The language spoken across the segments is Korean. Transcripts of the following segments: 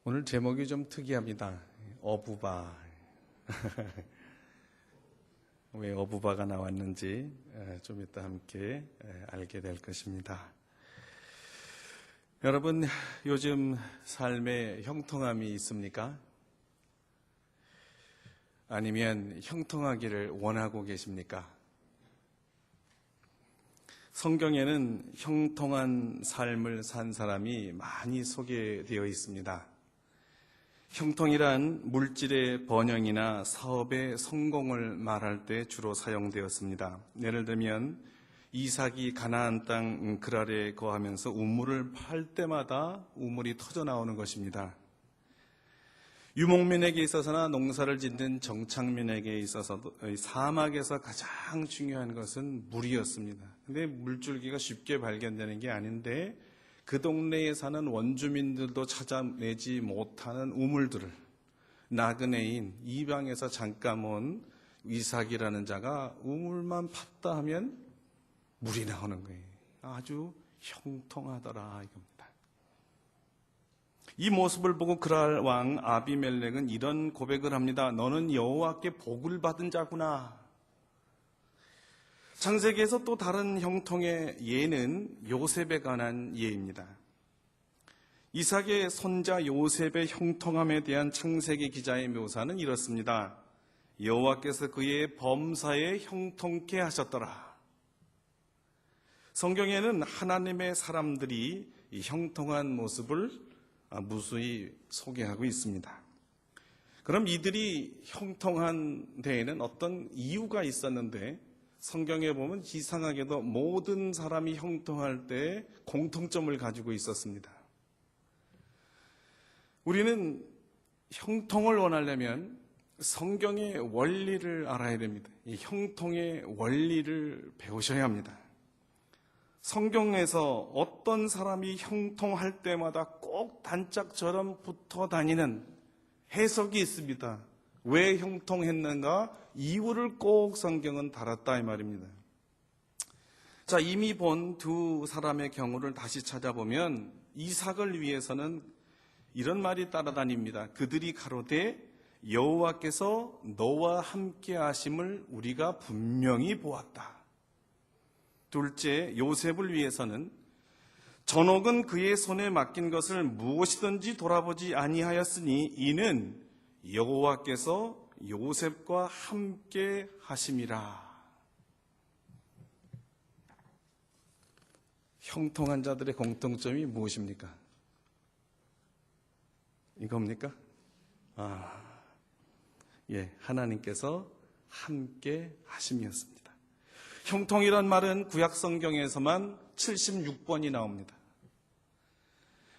오늘 제목이 좀 특이합니다. 어부바. 왜 어부바가 나왔는지 좀 이따 함께 알게 될 것입니다. 여러분, 요즘 삶에 형통함이 있습니까? 아니면 형통하기를 원하고 계십니까? 성경에는 형통한 삶을 산 사람이 많이 소개되어 있습니다. 형통이란 물질의 번영이나 사업의 성공을 말할 때 주로 사용되었습니다. 예를 들면 이삭이 가나안 땅 그랄에 거하면서 우물을 팔 때마다 우물이 터져 나오는 것입니다. 유목민에게 있어서나 농사를 짓는 정착민에게 있어서도 사막에서 가장 중요한 것은 물이었습니다. 근데 물줄기가 쉽게 발견되는 게 아닌데 그 동네에 사는 원주민들도 찾아내지 못하는 우물들을 나그네인 이방에서 잠깐 온 이삭이라는 자가 우물만 팠다 하면 물이 나오는 거예요. 아주 형통하더라 이겁니다. 이 모습을 보고 그랄 왕 아비멜렉은 이런 고백을 합니다. 너는 여호와께 복을 받은 자구나. 창세기에서 또 다른 형통의 예는 요셉에 관한 예입니다. 이삭의 손자 요셉의 형통함에 대한 창세기 기자의 묘사는 이렇습니다. 여호와께서 그의 범사에 형통케 하셨더라. 성경에는 하나님의 사람들이 이 형통한 모습을 무수히 소개하고 있습니다. 그럼 이들이 형통한 데에는 어떤 이유가 있었는데 성경에 보면 이상하게도 모든 사람이 형통할 때 공통점을 가지고 있었습니다. 우리는 형통을 원하려면 성경의 원리를 알아야 됩니다. 이 형통의 원리를 배우셔야 합니다. 성경에서 어떤 사람이 형통할 때마다 꼭 단짝처럼 붙어 다니는 해석이 있습니다. 왜 형통했는가? 이유를 꼭 성경은 달았다 이 말입니다. 자, 이미 본 두 사람의 경우를 다시 찾아보면 이삭을 위해서는 이런 말이 따라다닙니다. 그들이 가로되 여호와께서 너와 함께 하심을 우리가 분명히 보았다. 둘째, 요셉을 위해서는 전옥은 그의 손에 맡긴 것을 무엇이든지 돌아보지 아니하였으니 이는 여호와께서 요셉과 함께 하심이라. 형통한 자들의 공통점이 무엇입니까? 이겁니까? 하나님께서 함께 하심이었습니다. 형통이란 말은 구약 성경에서만 76번이 나옵니다.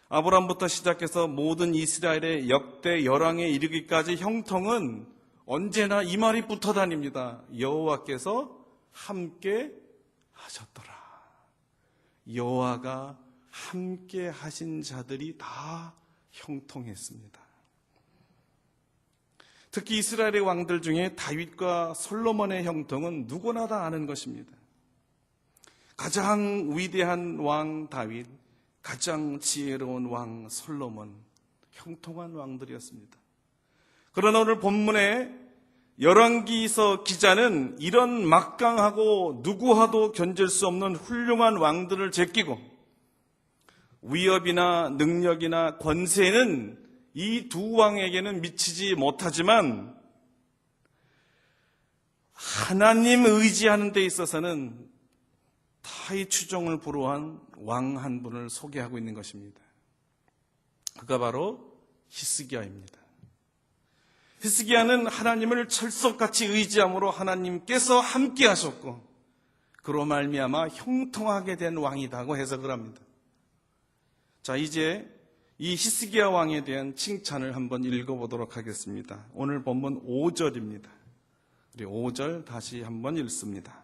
아브람부터 시작해서 모든 이스라엘의 역대 열왕에 이르기까지 형통은 언제나 이 말이 붙어 다닙니다. 여호와께서 함께 하셨더라. 여호와가 함께 하신 자들이 다 형통했습니다. 특히 이스라엘의 왕들 중에 다윗과 솔로몬의 형통은 누구나 다 아는 것입니다. 가장 위대한 왕 다윗, 가장 지혜로운 왕 솔로몬, 형통한 왕들이었습니다. 그러나 오늘 본문의 열왕기서 기자는 이런 막강하고 누구와도 견질 수 없는 훌륭한 왕들을 제끼고 위협이나 능력이나 권세는 이 두 왕에게는 미치지 못하지만 하나님 의지하는 데 있어서는 타의 추종을 불허한 왕 한 분을 소개하고 있는 것입니다. 그가 바로 히스기야입니다. 히스기야는 하나님을 철석같이 의지함으로 하나님께서 함께 하셨고 그로 말미암아 형통하게 된 왕이다고 해석을 합니다. 자, 이제 이 히스기야 왕에 대한 칭찬을 한번 읽어보도록 하겠습니다. 오늘 본문 5절입니다. 우리 5절 다시 한번 읽습니다.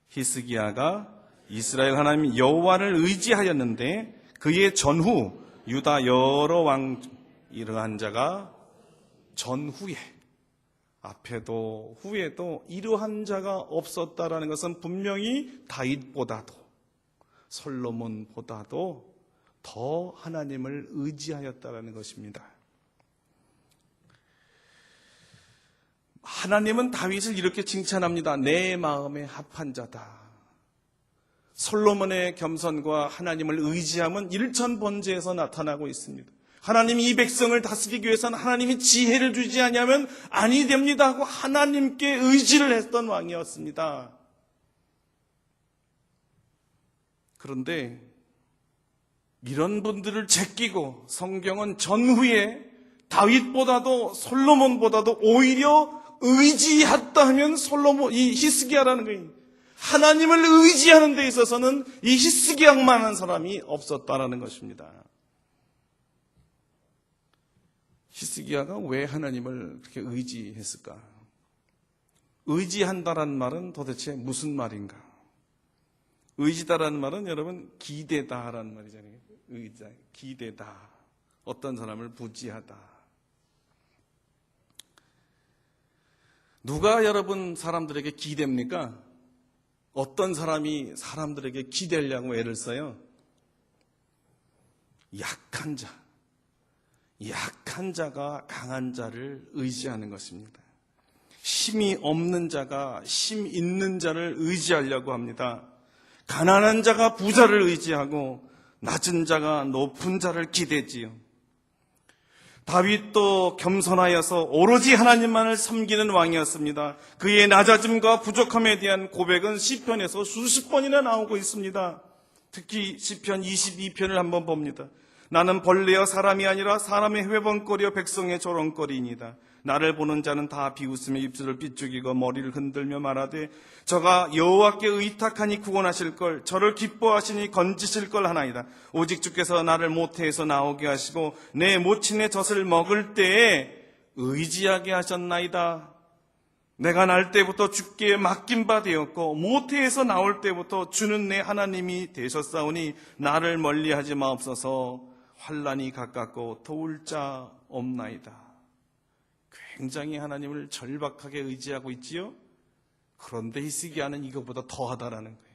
히스기야가 이스라엘 하나님 여호와를 의지하였는데 그의 전후 유다 여러 왕 이러한 자가 전후에 앞에도 후에도 이러한 자가 없었다라는 것은 분명히 다윗보다도 솔로몬보다도 더 하나님을 의지하였다라는 것입니다. 하나님은 다윗을 이렇게 칭찬합니다. 내 마음에 합한 자다. 솔로몬의 겸손과 하나님을 의지함은 일천번제에서 나타나고 있습니다. 하나님이 이 백성을 다스리기 위해서는 하나님이 지혜를 주지 않으면 아니 됩니다 하고 하나님께 의지를 했던 왕이었습니다. 그런데 이런 분들을 제끼고 성경은 전후에 다윗보다도 솔로몬보다도 오히려 의지했다 하면 이 히스기야라는 거예요. 하나님을 의지하는 데 있어서는 이 히스기야만한 사람이 없었다라는 것입니다. 히스기야가 왜 하나님을 그렇게 의지했을까? 의지한다라는 말은 도대체 무슨 말인가? 의지다라는 말은 여러분 기대다라는 말이잖아요. 의지, 기대다. 어떤 사람을 부지하다. 누가 여러분 사람들에게 기대입니까? 어떤 사람이 사람들에게 기대려고 애를 써요? 약한 자. 약한 자가 강한 자를 의지하는 것입니다. 힘이 없는 자가 힘 있는 자를 의지하려고 합니다. 가난한 자가 부자를 의지하고 낮은 자가 높은 자를 기대지요. 다윗도 겸손하여서 오로지 하나님만을 섬기는 왕이었습니다. 그의 낮아짐과 부족함에 대한 고백은 시편에서 수십 번이나 나오고 있습니다. 특히 시편 22편을 한번 봅니다. 나는 벌레여 사람이 아니라 사람의 회번거리여 백성의 조롱거리이니다. 나를 보는 자는 다 비웃으며 입술을 삐죽이고 머리를 흔들며 말하되 저가 여호와께 의탁하니 구원하실 걸, 저를 기뻐하시니 건지실 걸 하나이다. 오직 주께서 나를 모태에서 나오게 하시고 내 모친의 젖을 먹을 때에 의지하게 하셨나이다. 내가 날 때부터 주께 맡긴 바 되었고 모태에서 나올 때부터 주는 내 하나님이 되셨사오니 나를 멀리하지 마옵소서. 환난이 가깝고 도울 자 없나이다. 굉장히 하나님을 절박하게 의지하고 있지요. 그런데 히스기야는 이것보다 더하다라는 거예요.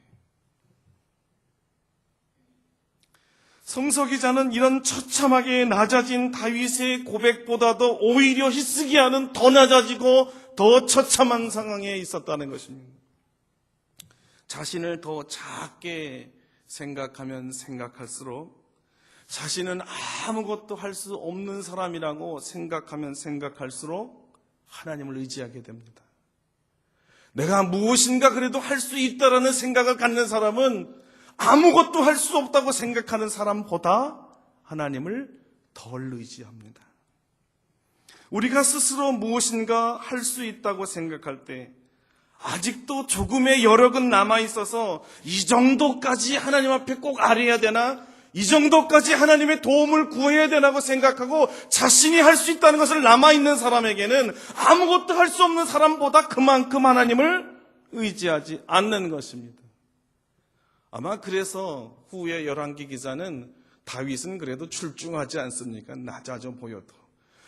성서 기자는 이런 처참하게 낮아진 다윗의 고백보다도 오히려 히스기야는 더 낮아지고 더 처참한 상황에 있었다는 것입니다. 자신을 더 작게 생각하면 생각할수록, 자신은 아무것도 할 수 없는 사람이라고 생각하면 생각할수록 하나님을 의지하게 됩니다. 내가 무엇인가 그래도 할 수 있다라는 생각을 갖는 사람은 아무것도 할 수 없다고 생각하는 사람보다 하나님을 덜 의지합니다. 우리가 스스로 무엇인가 할 수 있다고 생각할 때 아직도 조금의 여력은 남아있어서 이 정도까지 하나님 앞에 꼭 아뢰야 되나? 이 정도까지 하나님의 도움을 구해야 되나고 생각하고 자신이 할 수 있다는 것을 남아있는 사람에게는 아무것도 할 수 없는 사람보다 그만큼 하나님을 의지하지 않는 것입니다. 아마 그래서 후에 열왕기 기자는 다윗은 그래도 출중하지 않습니까? 낮아져 보여도.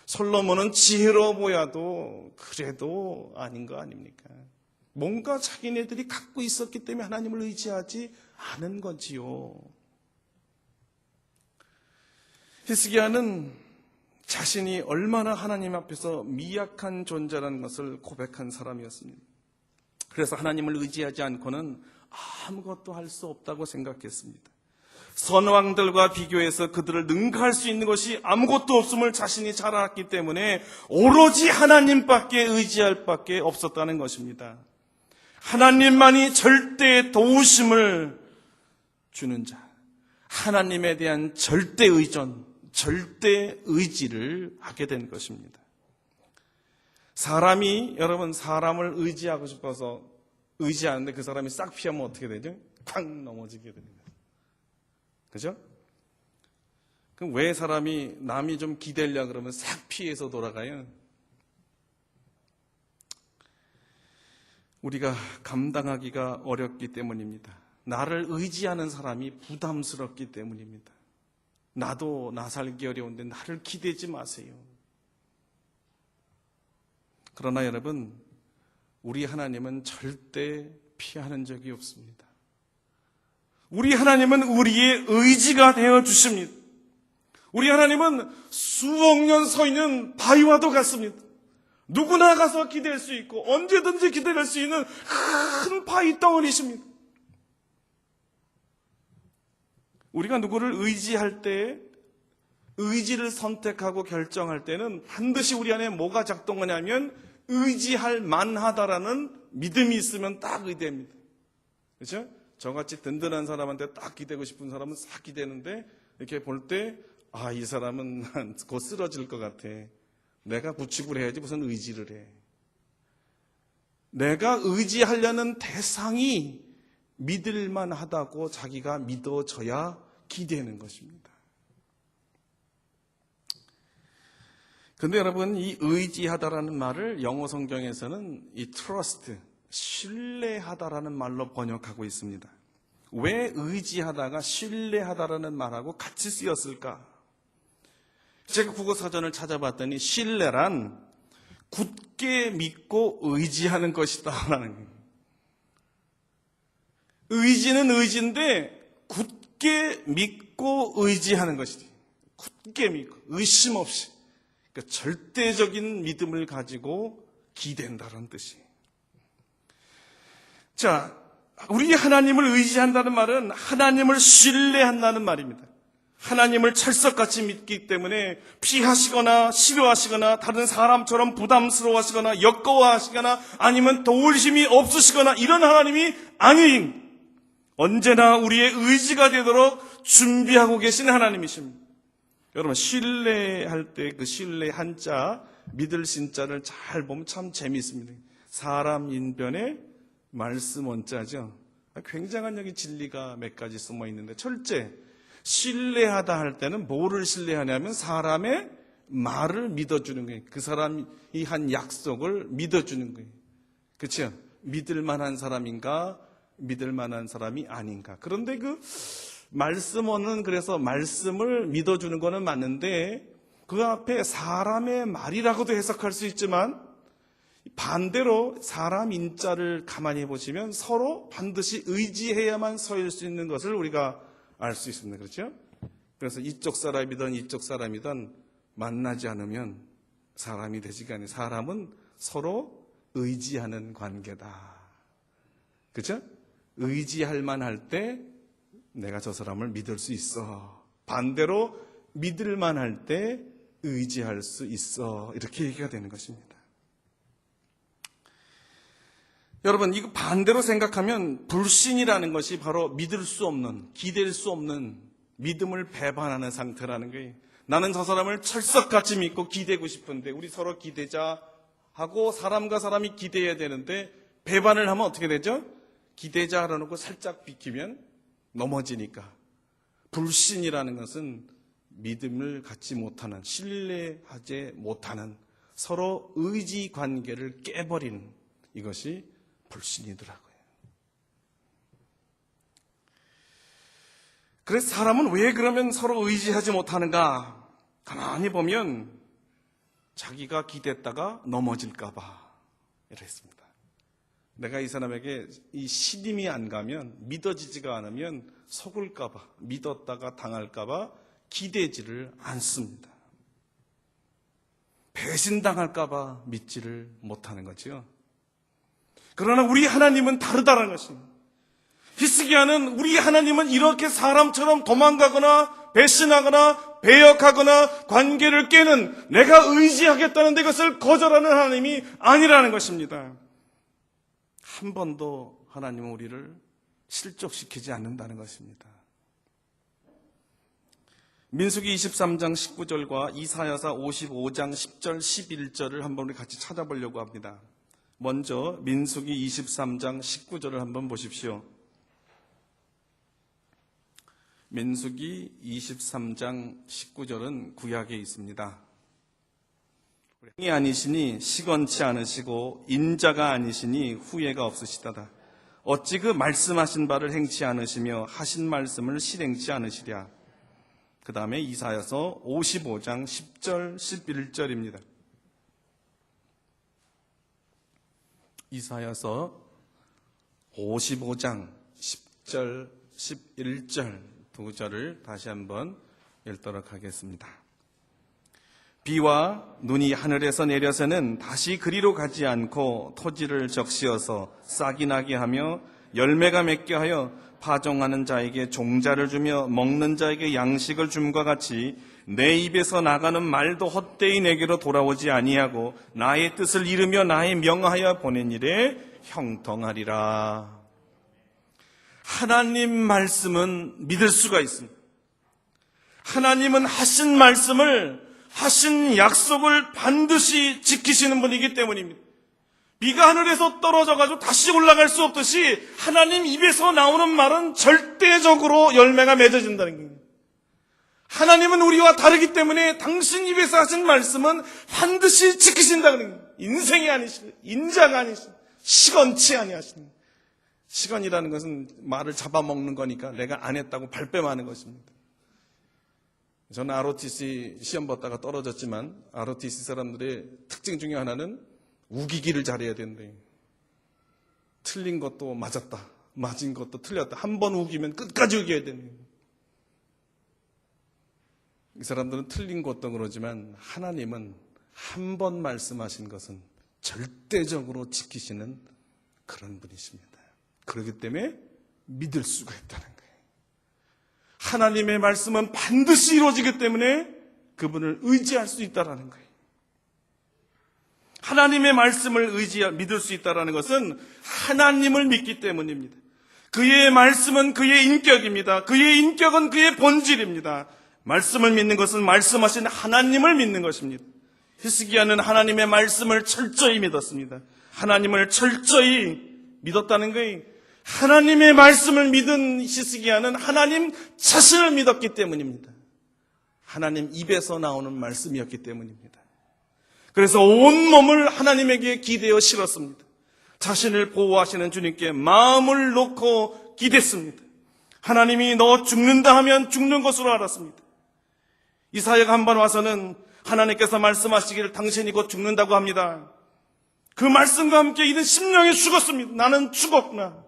솔로몬은 지혜로워 보여도 그래도 아닌 거 아닙니까? 뭔가 자기네들이 갖고 있었기 때문에 하나님을 의지하지 않은 거지요. 히스기야는 자신이 얼마나 하나님 앞에서 미약한 존재라는 것을 고백한 사람이었습니다. 그래서 하나님을 의지하지 않고는 아무것도 할 수 없다고 생각했습니다. 선왕들과 비교해서 그들을 능가할 수 있는 것이 아무것도 없음을 자신이 잘 알았기 때문에 오로지 하나님밖에 의지할 밖에 없었다는 것입니다. 하나님만이 절대 도우심을 주는 자, 하나님에 대한 절대 의존, 절대 의지를 하게 된 것입니다. 여러분 사람을 의지하고 싶어서 의지하는데 그 사람이 싹 피하면 어떻게 되죠? 쾅 넘어지게 됩니다. 그죠? 그럼 왜 사람이 남이 좀 기대려고 그러면 싹 피해서 돌아가요? 우리가 감당하기가 어렵기 때문입니다. 나를 의지하는 사람이 부담스럽기 때문입니다. 나도 나 살기 어려운데 나를 기대지 마세요. 그러나 여러분, 우리 하나님은 절대 피하는 적이 없습니다. 우리 하나님은 우리의 의지가 되어 주십니다. 우리 하나님은 수억 년 서 있는 바위와도 같습니다. 누구나 가서 기댈 수 있고 언제든지 기댈 수 있는 큰 바위 덩어리십니다. 우리가 누구를 의지할 때, 의지를 선택하고 결정할 때는 반드시 우리 안에 뭐가 작동하냐면 의지할 만하다라는 믿음이 있으면 딱 의대입니다. 그렇죠? 저같이 든든한 사람한테 딱 기대고 싶은 사람은 싹 기대는데 이렇게 볼 때 이 사람은 곧 쓰러질 것 같아. 내가 부축을 해야지 무슨 의지를 해. 내가 의지하려는 대상이 믿을만 하다고 자기가 믿어져야 기대는 것입니다. 그런데 여러분, 이 의지하다라는 말을 영어 성경에서는 이 trust, 신뢰하다라는 말로 번역하고 있습니다. 왜 의지하다가 신뢰하다라는 말하고 같이 쓰였을까? 제가 국어사전을 찾아봤더니 신뢰란 굳게 믿고 의지하는 것이다라는 거예요. 의지는 의지인데 굳게 믿고 의지하는 것이지. 굳게 믿고 의심 없이. 그러니까 절대적인 믿음을 가지고 기댄다는 뜻이에요. 자, 우리 하나님을 의지한다는 말은 하나님을 신뢰한다는 말입니다. 하나님을 철석같이 믿기 때문에 피하시거나 싫어하시거나 다른 사람처럼 부담스러워하시거나 역거워하시거나 아니면 도울 힘이 없으시거나 이런 하나님이 아닌 언제나 우리의 의지가 되도록 준비하고 계신 하나님이십니다. 여러분, 신뢰할 때 그 신뢰 한자, 믿을 신자를 잘 보면 참 재미있습니다. 사람 인변에 말씀 원자죠. 굉장한 여기 진리가 몇 가지 숨어 있는데, 첫째, 신뢰하다 할 때는 뭐를 신뢰하냐면 사람의 말을 믿어주는 거예요. 그 사람이 한 약속을 믿어주는 거예요. 그렇죠? 믿을 만한 사람인가, 믿을 만한 사람이 아닌가. 그런데 그 말씀은 그래서 말씀을 믿어주는 거는 맞는데 그 앞에 사람의 말이라고도 해석할 수 있지만 반대로 사람 인자를 가만히 보시면 서로 반드시 의지해야만 서일 수 있는 것을 우리가 알 수 있습니다. 그렇죠? 그래서 이쪽 사람이든 이쪽 사람이든 만나지 않으면 사람이 되지가 않아요. 사람은 서로 의지하는 관계다. 그렇죠? 의지할 만할 때 내가 저 사람을 믿을 수 있어. 반대로 믿을 만할 때 의지할 수 있어. 이렇게 얘기가 되는 것입니다. 여러분, 이거 반대로 생각하면 불신이라는 것이 바로 믿을 수 없는, 기댈 수 없는 믿음을 배반하는 상태라는 거예요. 나는 저 사람을 철석같이 믿고 기대고 싶은데 우리 서로 기대자 하고 사람과 사람이 기대해야 되는데 배반을 하면 어떻게 되죠? 기대자 하려놓고 살짝 비키면 넘어지니까. 불신이라는 것은 믿음을 갖지 못하는, 신뢰하지 못하는 서로 의지 관계를 깨버리는 이것이 불신이더라고요. 그래서 사람은 왜 그러면 서로 의지하지 못하는가? 가만히 보면 자기가 기댔다가 넘어질까봐 이랬습니다. 내가 이 사람에게 이 신임이 안 가면, 믿어지지가 않으면 속을까봐, 믿었다가 당할까봐 기대지를 않습니다. 배신당할까봐 믿지를 못하는 거죠. 그러나 우리 하나님은 다르다는 것입니다. 히스기야는 우리 하나님은 이렇게 사람처럼 도망가거나 배신하거나 배역하거나 관계를 깨는 내가 의지하겠다는데 그것을 거절하는 하나님이 아니라는 것입니다. 한 번도 하나님은 우리를 실족시키지 않는다는 것입니다. 민수기 23장 19절과 이사야서 55장 10절 11절을 한번 우리 같이 찾아보려고 합니다. 먼저 민수기 23장 19절을 한번 보십시오. 민수기 23장 19절은 구약에 있습니다. 이 아니시니 시건치 않으시고 인자가 아니시니 후회가 없으시다다. 어찌 그 말씀하신 바를 행치 않으시며 하신 말씀을 실행치 않으시랴. 그 다음에 이사야서 55장 10절 11절입니다. 이사야서 55장 10절 11절 두 절을 다시 한번 읽도록 하겠습니다. 비와 눈이 하늘에서 내려서는 다시 그리로 가지 않고 토지를 적시어서 싹이 나게 하며 열매가 맺게 하여 파종하는 자에게 종자를 주며 먹는 자에게 양식을 줌과 같이 내 입에서 나가는 말도 헛되이 내게로 돌아오지 아니하고 나의 뜻을 이루며 나의 명하여 보낸 일에 형통하리라. 하나님 말씀은 믿을 수가 있습니다. 하나님은 하신 말씀을, 하신 약속을 반드시 지키시는 분이기 때문입니다. 비가 하늘에서 떨어져가지고 다시 올라갈 수 없듯이 하나님 입에서 나오는 말은 절대적으로 열매가 맺어진다는 겁니다. 하나님은 우리와 다르기 때문에 당신 입에서 하신 말씀은 반드시 지키신다는 겁니다. 인생이 아니시고 인자가 아니시고 시건치 아니하시는, 시건이라는 것은 말을 잡아먹는 거니까 내가 안 했다고 발뺌하는 것입니다. 저는 ROTC 시험 봤다가 떨어졌지만 ROTC 사람들의 특징 중에 하나는 우기기를 잘해야 된대. 틀린 것도 맞았다, 맞은 것도 틀렸다. 한 번 우기면 끝까지 우겨야 되는. 이 사람들은 틀린 것도 그러지만 하나님은 한 번 말씀하신 것은 절대적으로 지키시는 그런 분이십니다. 그렇기 때문에 믿을 수가 있다는 거예요. 하나님의 말씀은 반드시 이루어지기 때문에 그분을 의지할 수 있다는 거예요. 하나님의 말씀을 믿을 수 있다는 것은 하나님을 믿기 때문입니다. 그의 말씀은 그의 인격입니다. 그의 인격은 그의 본질입니다. 말씀을 믿는 것은 말씀하신 하나님을 믿는 것입니다. 히스기야는 하나님의 말씀을 철저히 믿었습니다. 하나님을 철저히 믿었다는 거예요. 하나님의 말씀을 믿은 히스기야는 하나님 자신을 믿었기 때문입니다. 하나님 입에서 나오는 말씀이었기 때문입니다. 그래서 온 몸을 하나님에게 기대어 실었습니다. 자신을 보호하시는 주님께 마음을 놓고 기댔습니다. 하나님이 너 죽는다 하면 죽는 것으로 알았습니다. 이사야가 한번 와서는 하나님께서 말씀하시기를 당신이 곧 죽는다고 합니다. 그 말씀과 함께 이는 심령이 죽었습니다. 나는 죽었구나.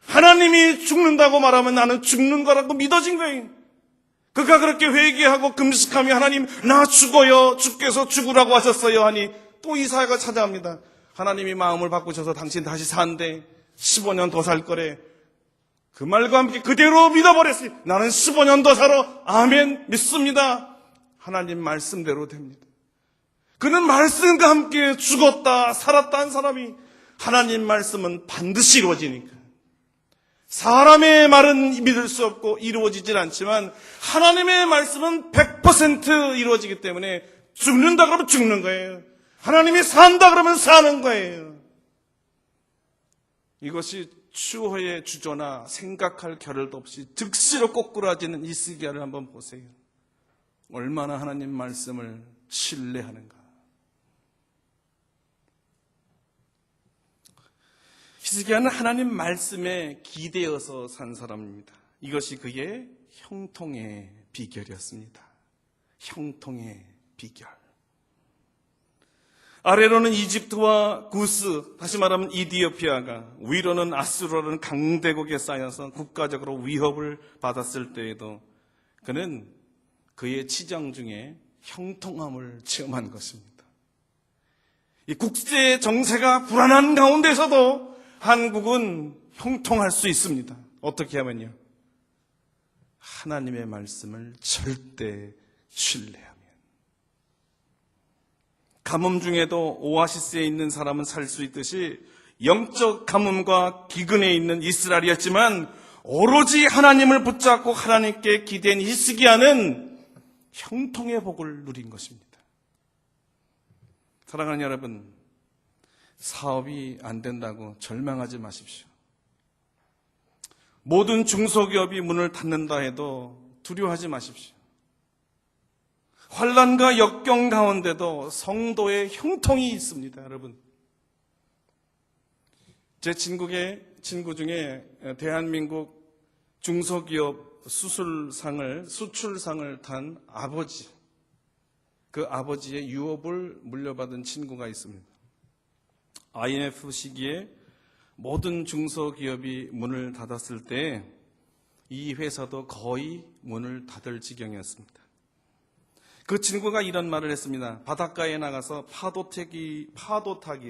하나님이 죽는다고 말하면 나는 죽는 거라고 믿어진 거예요. 그가 그렇게 회개하고 금식하며 하나님 나 죽어요, 주께서 죽으라고 하셨어요 하니 또 이사야가 찾아옵니다. 하나님이 마음을 바꾸셔서 당신 다시 산대, 15년 더 살 거래. 그 말과 함께 그대로 믿어버렸어요. 나는 15년 더 살아. 아멘, 믿습니다. 하나님 말씀대로 됩니다. 그는 말씀과 함께 죽었다 살았다 한 사람이, 하나님 말씀은 반드시 이루어지니까. 사람의 말은 믿을 수 없고 이루어지질 않지만 하나님의 말씀은 100% 이루어지기 때문에 죽는다 그러면 죽는 거예요. 하나님이 산다 그러면 사는 거예요. 이것이 추호의 주저나 생각할 겨를도 없이 즉시로 꼬꾸라지는 히스기야를 한번 보세요. 얼마나 하나님 말씀을 신뢰하는가. 히스기야는 하나님 말씀에 기대어서 산 사람입니다. 이것이 그의 형통의 비결이었습니다. 형통의 비결. 아래로는 이집트와 구스, 다시 말하면 이디오피아가, 위로는 아수르라는 강대국에 쌓여서 국가적으로 위협을 받았을 때에도 그는 그의 치장 중에 형통함을 체험한 것입니다. 이 국제 정세가 불안한 가운데서도 한국은 형통할 수 있습니다. 어떻게 하면요? 하나님의 말씀을 절대 신뢰하면. 가뭄 중에도 오아시스에 있는 사람은 살 수 있듯이 영적 가뭄과 기근에 있는 이스라엘이었지만 오로지 하나님을 붙잡고 하나님께 기댄 히스기야는 형통의 복을 누린 것입니다. 사랑하는 여러분, 사업이 안 된다고 절망하지 마십시오. 모든 중소기업이 문을 닫는다 해도 두려워하지 마십시오. 환난과 역경 가운데도 성도의 형통이 있습니다, 여러분. 제 친구 중에 대한민국 중소기업 수출상을 탄 아버지, 그 아버지의 유업을 물려받은 친구가 있습니다. IMF 시기에 모든 중소기업이 문을 닫았을 때 이 회사도 거의 문을 닫을 지경이었습니다. 그 친구가 이런 말을 했습니다. 바닷가에 나가서 파도 타기,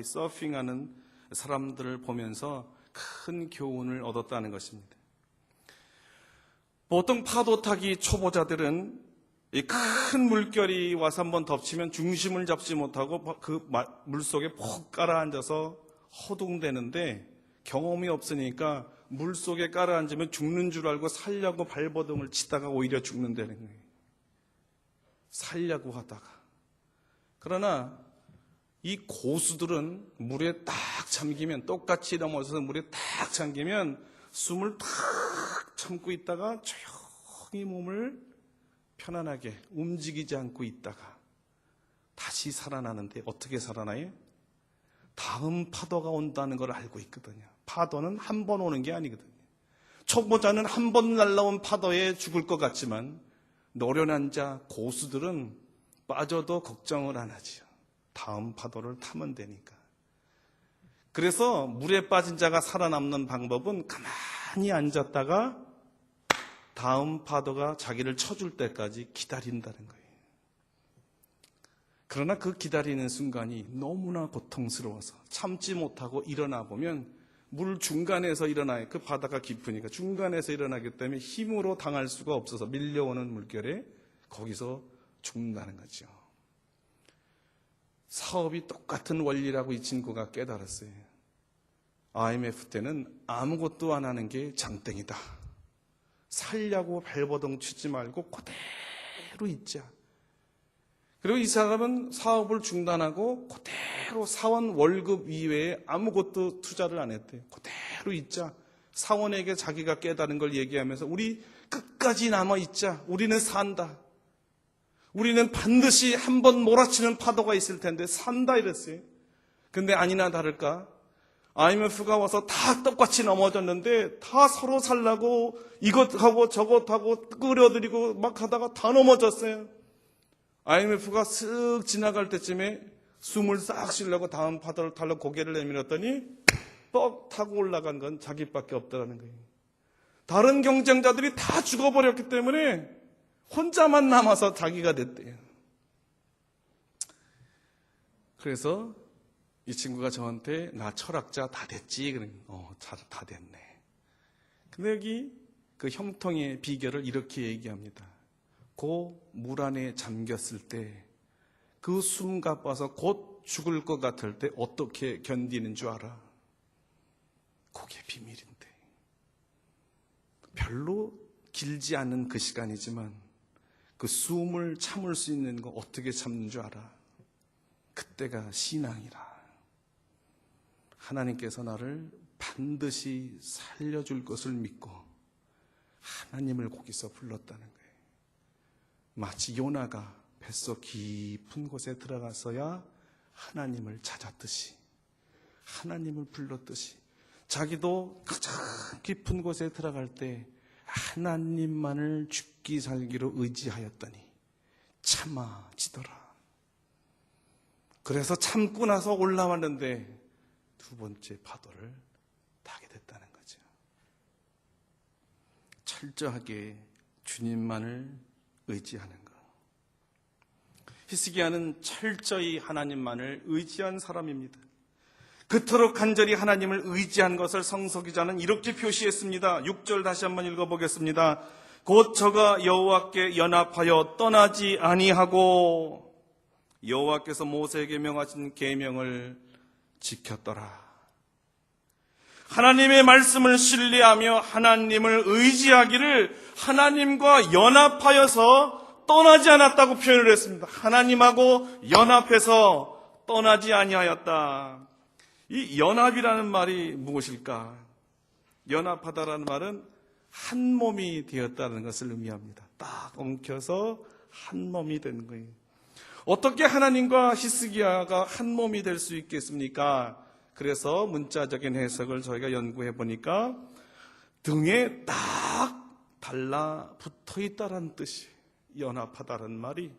서핑하는 사람들을 보면서 큰 교훈을 얻었다는 것입니다. 보통 파도 타기 초보자들은 이 큰 물결이 와서 한번 덮치면 중심을 잡지 못하고 그 물속에 푹 깔아앉아서 허둥대는데, 경험이 없으니까 물속에 깔아앉으면 죽는 줄 알고 살려고 발버둥을 치다가 오히려 죽는다는 거예요. 살려고 하다가. 그러나 이 고수들은 물에 딱 잠기면, 똑같이 넘어져서 물에 딱 잠기면 숨을 탁 참고 있다가 조용히 몸을 편안하게 움직이지 않고 있다가 다시 살아나는데, 어떻게 살아나요? 다음 파도가 온다는 걸 알고 있거든요. 파도는 한 번 오는 게 아니거든요. 초보자는 한 번 날라온 파도에 죽을 것 같지만 노련한 자, 고수들은 빠져도 걱정을 안 하지요. 다음 파도를 타면 되니까. 그래서 물에 빠진 자가 살아남는 방법은 가만히 앉았다가 다음 파도가 자기를 쳐줄 때까지 기다린다는 거예요. 그러나 그 기다리는 순간이 너무나 고통스러워서 참지 못하고 일어나 보면 물 중간에서 일어나요. 그 바다가 깊으니까 중간에서 일어나기 때문에 힘으로 당할 수가 없어서 밀려오는 물결에 거기서 죽는다는 거죠. 사업이 똑같은 원리라고 이 친구가 깨달았어요. IMF 때는 아무것도 안 하는 게 장땡이다. 살려고 발버둥 치지 말고 그대로 있자. 그리고 이 사람은 사업을 중단하고 그대로 사원 월급 이외에 아무것도 투자를 안 했대요. 그대로 있자. 사원에게 자기가 깨달은 걸 얘기하면서 우리 끝까지 남아있자. 우리는 산다. 우리는 반드시 한번 몰아치는 파도가 있을 텐데 산다 이랬어요. 근데 아니나 다를까 IMF가 와서 다 똑같이 넘어졌는데 다 서로 살라고 이것하고 저것하고 끌어들이고 막 하다가 다 넘어졌어요. IMF가 쓱 지나갈 때쯤에 숨을 싹 쉬려고 다음 파도를 타려고 고개를 내밀었더니 뻑 타고 올라간 건 자기밖에 없다는 거예요. 다른 경쟁자들이 다 죽어버렸기 때문에 혼자만 남아서 자기가 됐대요. 그래서 이 친구가 저한테 나 철학자 다 됐지? 그러니 다 됐네. 근데 여기 그 형통의 비결을 이렇게 얘기합니다. 그 물 안에 잠겼을 때 그 숨 가빠서 곧 죽을 것 같을 때 어떻게 견디는 줄 알아? 그게 비밀인데. 별로 길지 않은 그 시간이지만 그 숨을 참을 수 있는 거 어떻게 참는 줄 알아? 그때가 신앙이라. 하나님께서 나를 반드시 살려줄 것을 믿고 하나님을 거기서 불렀다는 거예요. 마치 요나가 뱃속 깊은 곳에 들어가서야 하나님을 찾았듯이, 하나님을 불렀듯이 자기도 가장 깊은 곳에 들어갈 때 하나님만을 죽기 살기로 의지하였더니 참아지더라. 그래서 참고 나서 올라왔는데 두 번째 파도를 타게 됐다는 거죠. 철저하게 주님만을 의지하는 것. 히스기야는 철저히 하나님만을 의지한 사람입니다. 그토록 간절히 하나님을 의지한 것을 성서기자는 이렇게 표시했습니다. 6절 다시 한번 읽어보겠습니다. 곧 저가 여호와께 연합하여 떠나지 아니하고 여호와께서 모세에게 명하신 계명을 지켰더라. 하나님의 말씀을 신뢰하며 하나님을 의지하기를 하나님과 연합하여서 떠나지 않았다고 표현을 했습니다. 하나님하고 연합해서 떠나지 아니하였다. 이 연합이라는 말이 무엇일까? 연합하다라는 말은 한 몸이 되었다는 것을 의미합니다. 딱 엉켜서 한 몸이 되는 거예요. 어떻게 하나님과 히스기야가 한 몸이 될 수 있겠습니까? 그래서 문자적인 해석을 저희가 연구해 보니까 등에 딱 달라붙어 있다는 뜻이 연합하다는 말이,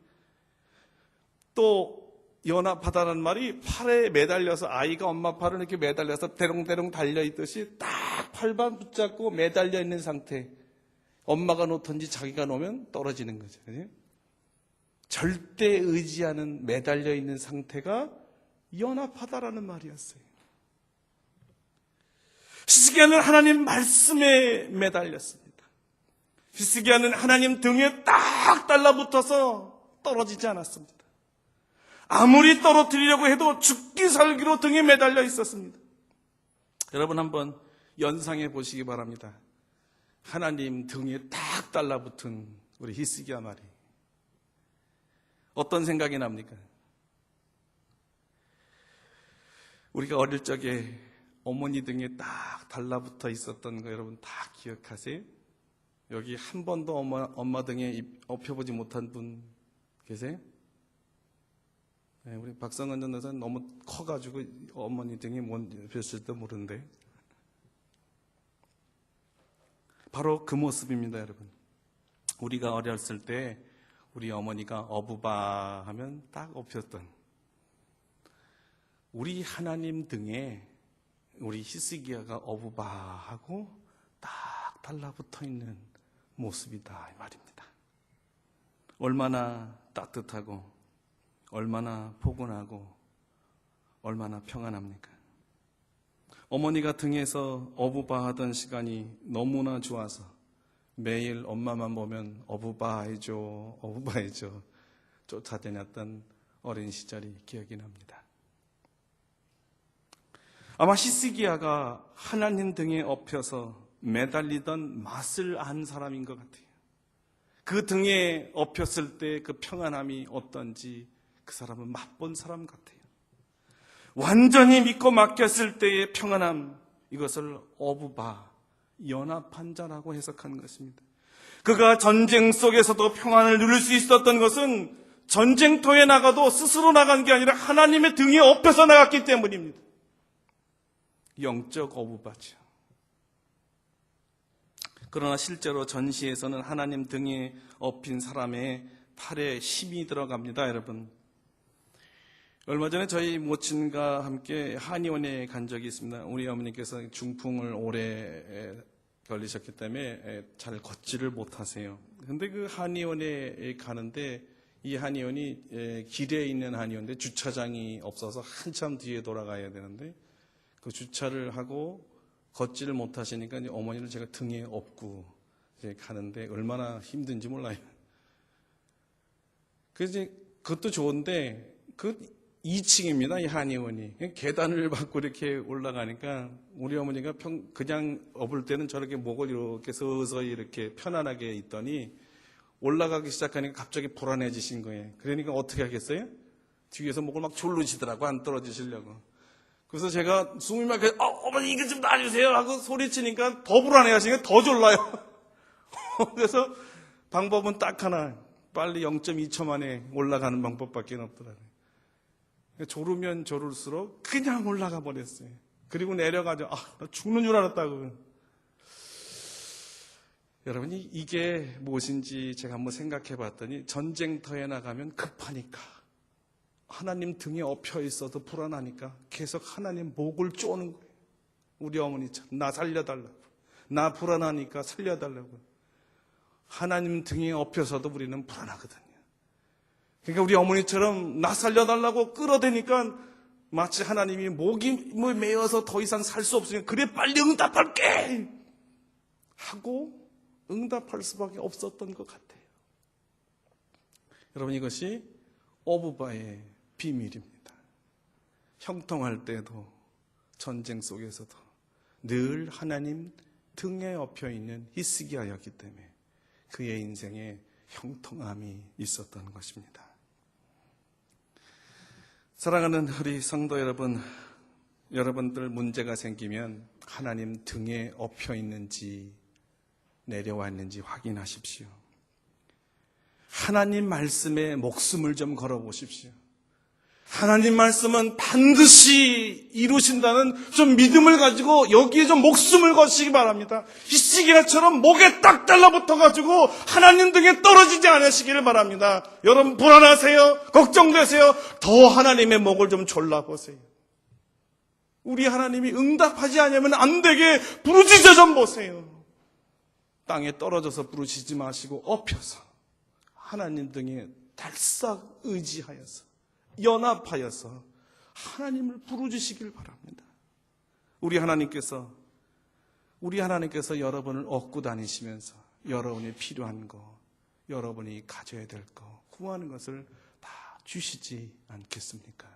또 연합하다는 말이 팔에 매달려서 아이가 엄마 팔을 이렇게 매달려서 대롱대롱 달려있듯이 딱 팔만 붙잡고 매달려 있는 상태, 엄마가 놓든지 자기가 놓으면 떨어지는 거죠. 절대 의지하는 매달려 있는 상태가 연합하다라는 말이었어요. 히스기야는 하나님 말씀에 매달렸습니다. 히스기야는 하나님 등에 딱 달라붙어서 떨어지지 않았습니다. 아무리 떨어뜨리려고 해도 죽기 살기로 등에 매달려 있었습니다. 여러분 한번 연상해 보시기 바랍니다. 하나님 등에 딱 달라붙은 우리 히스기야 말이 어떤 생각이 납니까? 우리가 어릴 적에 어머니 등에 딱 달라붙어 있었던 거 여러분 다 기억하세요? 여기 한 번도 엄마 등에 업혀보지 못한 분 계세요? 네, 우리 박성은 전도사는 너무 커가지고 어머니 등에 못 뵀을지도 모르는데 바로 그 모습입니다, 여러분. 우리가 어렸을 때 우리 어머니가 어부바 하면 딱 업혔던 우리 하나님 등에 우리 히스기야가 어부바 하고 딱 달라붙어 있는 모습이다 이 말입니다. 얼마나 따뜻하고 얼마나 포근하고 얼마나 평안합니까? 어머니가 등에서 어부바 하던 시간이 너무나 좋아서 매일 엄마만 보면 어부바 해줘 쫓아다녔던 어린 시절이 기억이 납니다. 아마 히스기야가 하나님 등에 업혀서 매달리던 맛을 안 사람인 것 같아요. 그 등에 업혔을 때 그 평안함이 어떤지 그 사람은 맛본 사람 같아요. 완전히 믿고 맡겼을 때의 평안함, 이것을 어부바, 연합한 자라고 해석한 것입니다. 그가 전쟁 속에서도 평안을 누릴 수 있었던 것은 전쟁터에 나가도 스스로 나간 게 아니라 하나님의 등에 업혀서 나갔기 때문입니다. 영적 어부바죠. 그러나 실제로 전시에서는 하나님 등에 업힌 사람의 팔에 힘이 들어갑니다, 여러분. 얼마 전에 저희 모친과 함께 한의원에 간 적이 있습니다. 우리 어머니께서 중풍을 오래 걸리셨기 때문에 잘 걷지를 못하세요. 근데 그 한의원에 가는데 이 한의원이 길에 있는 한의원인데 주차장이 없어서 한참 뒤에 돌아가야 되는데 그 주차를 하고 걷지를 못하시니까 이제 어머니를 제가 등에 업고 이제 가는데 얼마나 힘든지 몰라요. 그래서 그것도 좋은데 그 2층입니다. 이 한의원이. 계단을 밟고 이렇게 올라가니까 우리 어머니가 그냥 업을 때는 저렇게 목을 이렇게 서서히 이렇게 편안하게 있더니 올라가기 시작하니까 갑자기 불안해지신 거예요. 그러니까 어떻게 하겠어요? 뒤에서 목을 막 졸르시더라고, 안 떨어지시려고. 그래서 제가 숨이 막혀, 어머니 이거 좀 놔주세요 하고 소리치니까 더 불안해 하시니까 더 졸라요. 그래서 방법은 딱 하나, 빨리 0.2초 만에 올라가는 방법밖에 없더라고요. 졸으면 졸을수록 그냥 올라가 버렸어요. 그리고 내려가죠. 나 죽는 줄 알았다고. 여러분이 이게 무엇인지 제가 한번 생각해 봤더니 전쟁터에 나가면 급하니까 하나님 등에 엎여 있어도 불안하니까 계속 하나님 목을 쪼는 거예요. 우리 어머니처럼 나 살려달라고. 나 불안하니까 살려달라고. 하나님 등에 엎여서도 우리는 불안하거든요. 그러니까 우리 어머니처럼 나 살려달라고 끌어대니까 마치 하나님이 목이 메어서 더 이상 살 수 없으니까 그래 빨리 응답할게 하고 응답할 수밖에 없었던 것 같아요. 여러분 이것이 어부바의 비밀입니다. 형통할 때도 전쟁 속에서도 늘 하나님 등에 엎여 있는 히스기야였기 때문에 그의 인생에 형통함이 있었던 것입니다. 사랑하는 우리 성도 여러분, 여러분들 문제가 생기면 하나님 등에 엎여 있는지 내려왔는지 확인하십시오. 하나님 말씀에 목숨을 좀 걸어보십시오. 하나님 말씀은 반드시 이루신다는 좀 믿음을 가지고 여기에 좀 목숨을 거시기 바랍니다. 히스기야처럼 목에 딱 달라붙어가지고 하나님 등에 떨어지지 않으시기를 바랍니다. 여러분 불안하세요? 걱정되세요? 더 하나님의 목을 좀 졸라보세요. 우리 하나님이 응답하지 않으면 안 되게 부르짖어 좀 보세요. 땅에 떨어져서 부르짖지 마시고 엎여서 하나님 등에 달싹 의지하여서 연합하여서 하나님을 부르짖으시길 바랍니다. 우리 하나님께서 여러분을 얻고 다니시면서 여러분이 필요한 거, 여러분이 가져야 될 거, 구하는 것을 다 주시지 않겠습니까?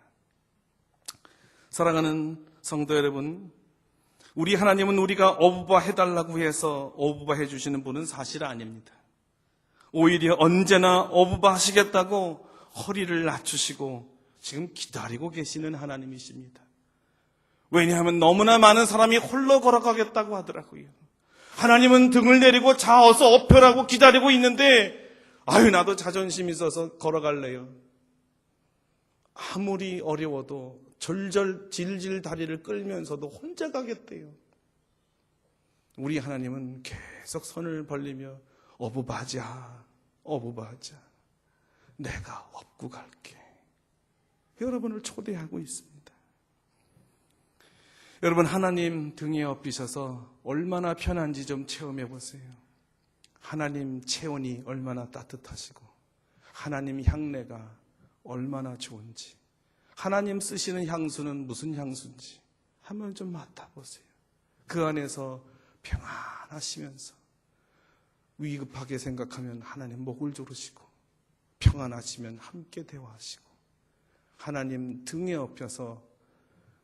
사랑하는 성도 여러분, 우리 하나님은 우리가 어부바 해달라고 해서 어부바 해주시는 분은 사실 아닙니다. 오히려 언제나 어부바 하시겠다고 허리를 낮추시고 지금 기다리고 계시는 하나님이십니다. 왜냐하면 너무나 많은 사람이 홀로 걸어가겠다고 하더라고요. 하나님은 등을 내리고 자 어서 엎혀라고 기다리고 있는데 나도 자존심 있어서 걸어갈래요. 아무리 어려워도 질질 다리를 끌면서도 혼자 가겠대요. 우리 하나님은 계속 손을 벌리며 어부바자. 내가 업고 갈게. 여러분을 초대하고 있습니다. 여러분, 하나님 등에 업히셔서 얼마나 편한지 좀 체험해 보세요. 하나님 체온이 얼마나 따뜻하시고 하나님 향내가 얼마나 좋은지, 하나님 쓰시는 향수는 무슨 향수인지 한번 좀 맡아보세요. 그 안에서 평안하시면서 위급하게 생각하면 하나님 목을 조르시고, 평안하시면 함께 대화하시고, 하나님 등에 업혀서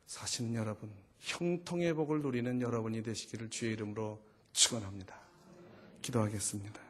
사시는 여러분, 형통의 복을 누리는 여러분이 되시기를 주의 이름으로 축원합니다. 기도하겠습니다.